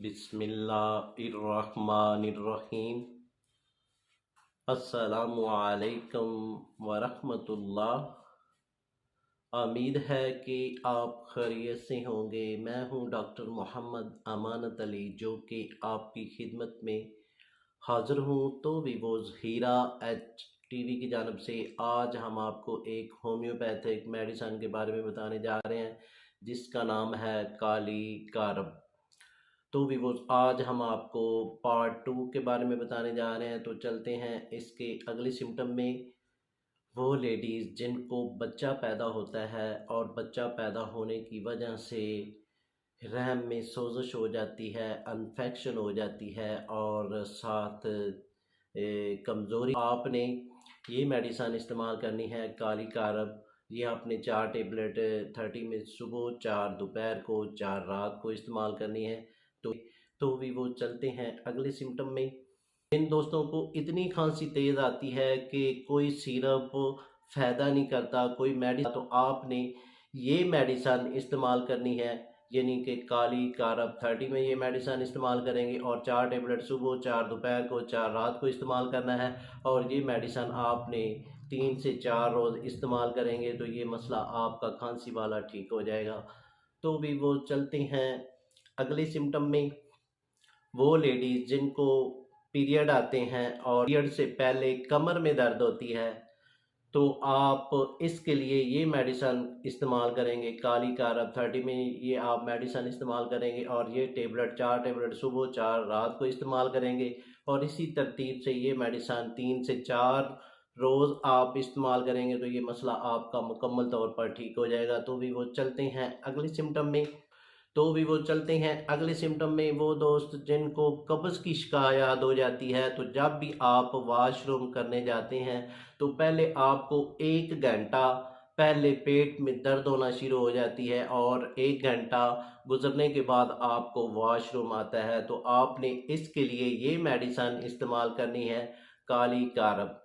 बिस्मिल्लाहिर्रहमानिर्रहीम। अस्सलामु अलैकुम वरहमतुल्लाह। उम्मीद है कि आप खैरियत से होंगे। मैं हूं डॉक्टर मोहम्मद अमानत अली, जो कि आपकी खिदमत में हाज़िर हूं। तो विवोज़ हीरा एच टीवी की जानब से आज हम आपको एक होम्योपैथिक मेडिसन के बारे में बताने जा रहे हैं, जिसका नाम है काली कारब। तो विवोज़ आज हम आपको पार्ट 2 के बारे में बताने जा रहे हैं। तो चलते हैं इसके अगले सिम्टम में। वो लेडीज़ जिनको बच्चा पैदा होता है और बच्चा पैदा होने की वजह से रहम में सोजिश हो जाती है, इन्फेक्शन हो जाती है और साथ कमज़ोरी, आपने ये मेडिसन इस्तेमाल करनी है काली कारब। ये आपने 4 टेबलेट 30 में सुबह, 4 दोपहर को, 4 रात को इस्तेमाल करनी है। तो भी वो चलते हैं अगले सिम्टम में। इन दोस्तों को इतनी खांसी तेज़ आती है कि कोई सिरप फ़ायदा नहीं करता, कोई मेडिसिन, तो आपने ये मेडिसन इस्तेमाल करनी है, यानी कि काली कारब 30 में ये मेडिसन इस्तेमाल करेंगे और 4 टेबलेट सुबह, 4 दोपहर को, 4 रात को इस्तेमाल करना है। और ये मेडिसन आपने 3 से 4 रोज़ इस्तेमाल करेंगे तो ये मसला आपका खांसी वाला ठीक हो जाएगा। तो भी वो चलते हैं अगले सिम्टम में। वो लेडीज़ जिनको पीरियड आते हैं और पीरियड से पहले कमर में दर्द होती है, तो आप इसके लिए ये मेडिसन इस्तेमाल करेंगे काली कारब 30 में। ये आप मेडिसन इस्तेमाल करेंगे और ये टेबलेट 4 टेबलेट सुबह, 4 रात को इस्तेमाल करेंगे। और इसी तरतीब से ये मेडिसन 3 से 4 रोज़ आप इस्तेमाल करेंगे तो ये मसला आपका मुकम्मल तौर पर ठीक हो जाएगा। तो भी वो चलते हैं अगले सिम्टम में। तो भी वो चलते हैं अगले सिम्टम में। वो दोस्त जिनको कब्ज़ की शिकायत हो जाती है, तो जब भी आप वाशरूम करने जाते हैं तो पहले आपको 1 घंटा पहले पेट में दर्द होना शुरू हो जाती है और 1 घंटा गुजरने के बाद आपको वाशरूम आता है। तो आपने इसके लिए ये मेडिसन इस्तेमाल करनी है काली कारब।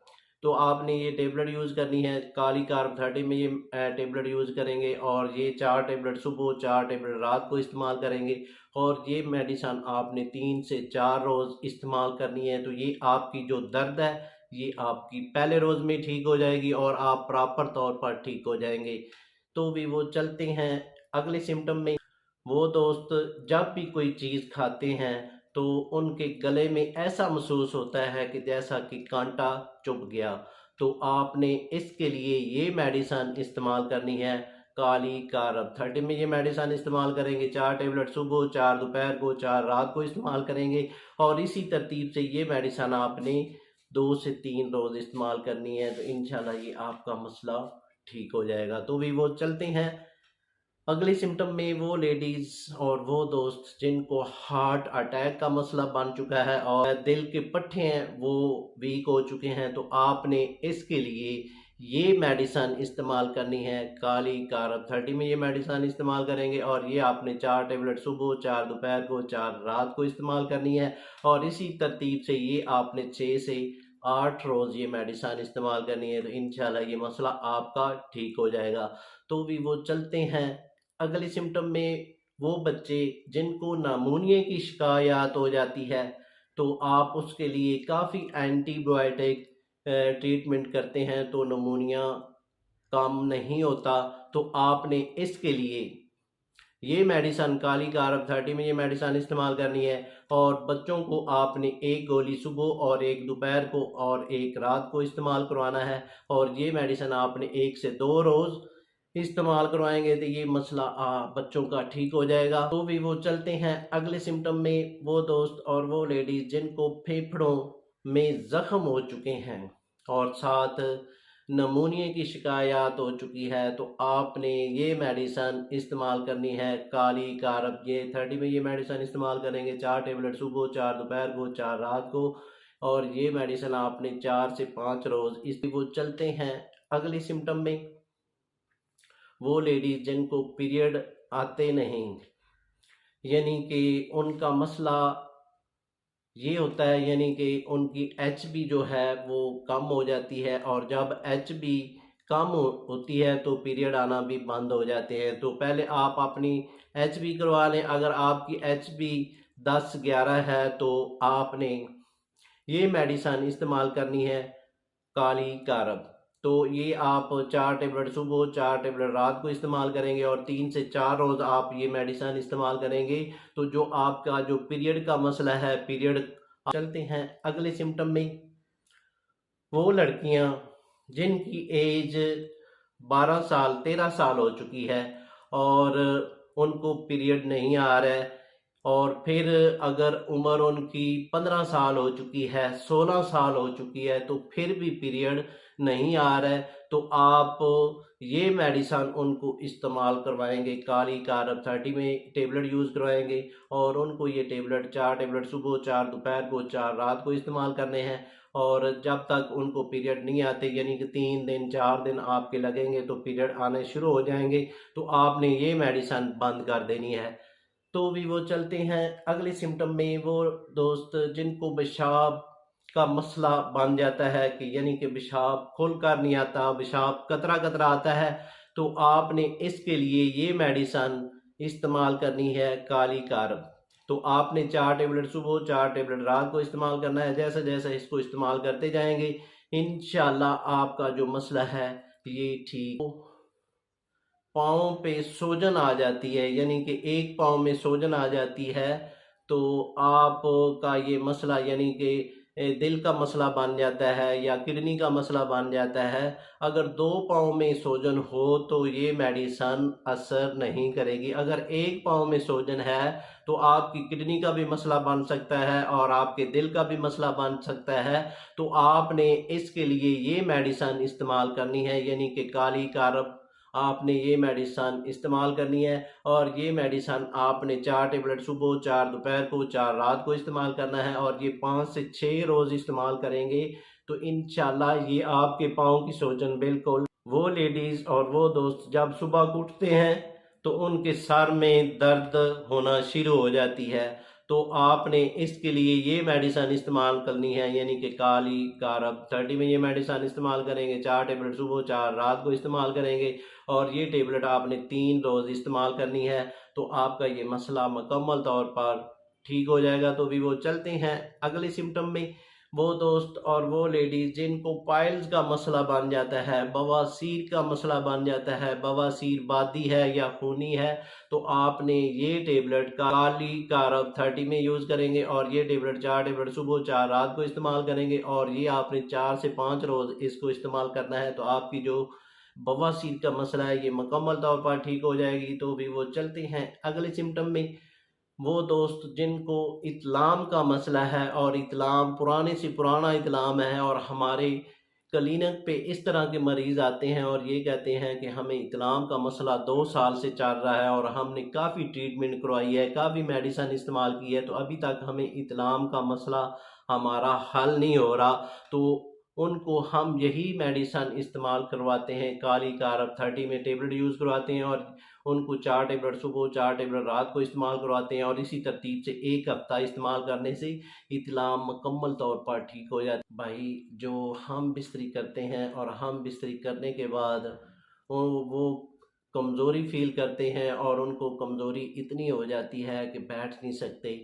तो आपने ये टेबलेट यूज़ करनी है काली कारब 30 में। ये टेबलेट यूज़ करेंगे और ये 4 टेबलेट सुबह, 4 टेबलेट रात को इस्तेमाल करेंगे। और ये मेडिसन आपने 3 से 4 रोज़ इस्तेमाल करनी है। तो ये आपकी जो दर्द है ये आपकी पहले रोज़ में ठीक हो जाएगी और आप प्रॉपर तौर पर ठीक हो जाएंगे। तो भी वो चलते हैं अगले सिम्टम में। वो दोस्त जब भी कोई चीज़ खाते हैं तो उनके गले में ऐसा महसूस होता है कि जैसा कि कांटा चुभ गया। तो आपने इसके लिए ये मेडिसन इस्तेमाल करनी है काली कारब 30 में। ये मेडिसन इस्तेमाल करेंगे 4 टेबलेट सुबह, 4 दोपहर को, 4 रात को इस्तेमाल करेंगे। और इसी तरतीब से ये मेडिसन आपने 2 से 3 रोज़ इस्तेमाल करनी है। तो इंशाल्लाह ये आपका मसला ठीक हो जाएगा। तो भी वो चलते हैं अगले सिम्टम में। वो लेडीज़ और वो दोस्त जिनको हार्ट अटैक का मसला बन चुका है और दिल के पट्टे हैं वो वीक हो चुके हैं, तो आपने इसके लिए ये मेडिसन इस्तेमाल करनी है काली कारब 30 में। ये मेडिसन इस्तेमाल करेंगे और ये आपने 4 टेबलेट सुबह, 4 दोपहर को, 4 रात को इस्तेमाल करनी है। और इसी तरतीब से ये आपने 6 से 8 रोज़ ये मेडिसन इस्तेमाल करनी है। तो इंशाल्लाह ये मसला आपका ठीक हो जाएगा। तो भी वो चलते हैं अगले सिम्टम में। वो बच्चे जिनको नामूनिया की शिकायत हो जाती है, तो आप उसके लिए काफ़ी एंटीबायोटिक ट्रीटमेंट करते हैं तो नमूनिया कम नहीं होता। तो आपने इसके लिए ये मेडिसन काली कारब 30 में ये मेडिसन इस्तेमाल करनी है। और बच्चों को आपने 1 गोली सुबह और 1 दोपहर को और 1 रात को इस्तेमाल करवाना है। और ये मेडिसन आपने 1 से 2 रोज़ इस्तेमाल करवाएंगे तो ये मसला बच्चों का ठीक हो जाएगा। तो भी वो चलते हैं अगले सिम्टम में। वो दोस्त और वो लेडीज़ जिनको फेफड़ों में ज़ख्म हो चुके हैं और साथ नमूनिया की शिकायत हो चुकी है, तो आपने ये मेडिसन इस्तेमाल करनी है काली कारब। ये 30 में ये मेडिसन इस्तेमाल करेंगे 4 टेबलेट सुबह, 4 दोपहर को, 4 रात को। और ये मेडिसन आपने 4 से 5 रोज़ इस वो चलते हैं अगले सिम्टम में। वो लेडीज़ जिनको पीरियड आते नहीं, यानी कि उनका मसला ये होता है, यानी कि उनकी एचबी जो है वो कम हो जाती है और जब एचबी कम होती है तो पीरियड आना भी बंद हो जाते हैं। तो पहले आप अपनी एचबी करवा लें। अगर आपकी एचबी 10-11 है तो आपने ये मेडिसन इस्तेमाल करनी है काली कारब। तो ये आप 4 टेबलेट सुबह 4 टेबलेट रात को इस्तेमाल करेंगे और 3 से 4 रोज़ आप ये मेडिसन इस्तेमाल करेंगे तो जो आपका जो पीरियड का मसला है पीरियड। चलते हैं अगले सिम्टम में। वो लड़कियां जिनकी एज 12 साल 13 साल हो चुकी है और उनको पीरियड नहीं आ रहा है, और फिर अगर उम्र उनकी 15 साल हो चुकी है 16 साल हो चुकी है तो फिर भी पीरियड नहीं आ रहा है, तो आप ये मेडिसन उनको इस्तेमाल करवाएंगे काली कारब 30 में टेबलेट यूज़ करवाएंगे और उनको ये टेबलेट 4 टेबलेट सुबह 4 दोपहर को 4 रात को इस्तेमाल करने हैं। और जब तक उनको पीरियड नहीं आते यानी कि 3 दिन 4 दिन आपके लगेंगे तो पीरियड आने शुरू हो जाएंगे, तो आपने ये मेडिसन बंद कर देनी है। तो भी वो चलते हैं अगले सिम्टम में। वो दोस्त जिनको पेशाब का मसला बन जाता है कि यानी कि पेशाब खुलकर नहीं आता, पेशाब कतरा कतरा आता है, तो आपने इसके लिए ये मेडिसन इस्तेमाल करनी है काली कारब। तो आपने 4 टेबलेट सुबह 4 टेबलेट रात को इस्तेमाल करना है। जैसे जैसे इसको इस्तेमाल करते जाएंगे इंशाल्लाह आपका जो मसला है ये ठीक। पाँव पे सूजन आ जाती है यानी कि एक पाँव में सूजन आ जाती है तो आपका ये मसला यानी कि दिल का मसला बन जाता है या किडनी का मसला बन जाता है। अगर 2 पाँव में सूजन हो तो ये मेडिसन असर नहीं करेगी। अगर एक पाँव में सूजन है तो आपकी किडनी का भी मसला बन सकता है और आपके दिल का भी मसला बन सकता है। तो आपने इसके लिए ये मेडिसन इस्तेमाल करनी है यानी कि काली कारब। आपने ये मेडिसन इस्तेमाल करनी है और ये मेडिसन आपने 4 टेबलेट सुबह 4 दोपहर को 4 रात को इस्तेमाल करना है और ये 5 से 6 रोज़ इस्तेमाल करेंगे तो इंशाल्लाह ये आपके पाँव की सूजन बिल्कुल। वो लेडीज़ और वो दोस्त जब सुबह उठते हैं तो उनके सर में दर्द होना शुरू हो जाती है, तो आपने इसके लिए ये मेडिसन इस्तेमाल करनी है यानी कि काली कारब 30 में ये मेडिसन इस्तेमाल करेंगे। 4 टेबलेट सुबह 4 रात को इस्तेमाल करेंगे और ये टेबलेट आपने 3 रोज़ इस्तेमाल करनी है तो आपका ये मसला मुकम्मल तौर पर ठीक हो जाएगा। तो भी वो चलते हैं अगले सिम्टम में। वो दोस्त और वो लेडीज़ जिनको पाइल्स का मसला बन जाता है, बवासीर का मसला बन जाता है, बवासीर बादी है या खूनी है, तो आपने ये टेबलेट काली कारब 30 में यूज़ करेंगे और ये टेबलेट 4 टेबलेट सुबह 4 रात को इस्तेमाल करेंगे और ये आपने 4 से 5 रोज़ इसको इस्तेमाल करना है तो आपकी जो बवासीर का मसला है ये मुकम्मल तौर पर ठीक हो जाएगी। तो भी वो चलते हैं अगले सिम्टम में। वो दोस्त जिनको इत्लाम का मसला है और इत्लाम पुराने से पुराना इत्लाम है और हमारे क्लिनिक पे इस तरह के मरीज़ आते हैं और ये कहते हैं कि हमें इत्लाम का मसला 2 साल से चल रहा है और हमने काफ़ी ट्रीटमेंट करवाई है, काफ़ी मेडिसिन इस्तेमाल की है, तो अभी तक हमें इत्लाम का मसला हमारा हल नहीं हो रहा। तो उनको हम यही मेडिसिन इस्तेमाल करवाते हैं काली कारब 30 में टेबलेट यूज़ करवाते हैं और उनको 4 टेबलेट सुबह 4 टेबलेट रात को इस्तेमाल करवाते हैं और इसी तरतीब से 1 हफ्ता इस्तेमाल करने से इत्लाम मुकम्मल तौर पर ठीक हो जाता है। भाई जो हम बिस्तरी करते हैं और हम बिस्तरी करने के बाद वो कमज़ोरी फ़ील करते हैं और उनको कमज़ोरी इतनी हो जाती है कि बैठ नहीं सकते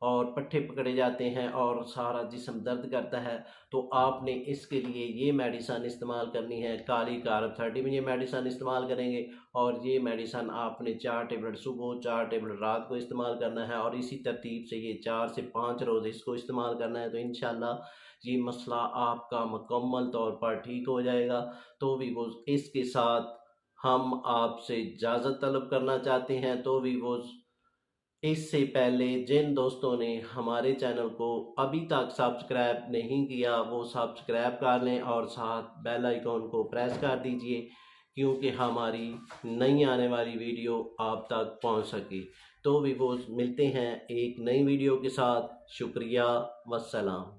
और पट्ठे पकड़े जाते हैं और सारा जिस्म दर्द करता है, तो आपने इसके लिए ये मेडिसिन इस्तेमाल करनी है काली कारब 30 में ये मेडिसिन इस्तेमाल करेंगे और ये मेडिसिन आपने 4 टेबलेट सुबह 4 टेबलेट रात को इस्तेमाल करना है और इसी तरतीब से ये 4 से 5 रोज़ इसको इस्तेमाल करना है तो इंशाल्लाह ये मसला आपका मुकम्मल तौर पर ठीक हो जाएगा। तो भी वो इसके साथ हम आपसे इजाज़त तलब करना चाहते हैं। तो भी वो इससे पहले जिन दोस्तों ने हमारे चैनल को अभी तक सब्सक्राइब नहीं किया वो सब्सक्राइब कर लें और साथ बेल आइकॉन को प्रेस कर दीजिए क्योंकि हमारी नई आने वाली वीडियो आप तक पहुंच सके। तो भी वो मिलते हैं एक नई वीडियो के साथ। शुक्रिया, वस्सलाम।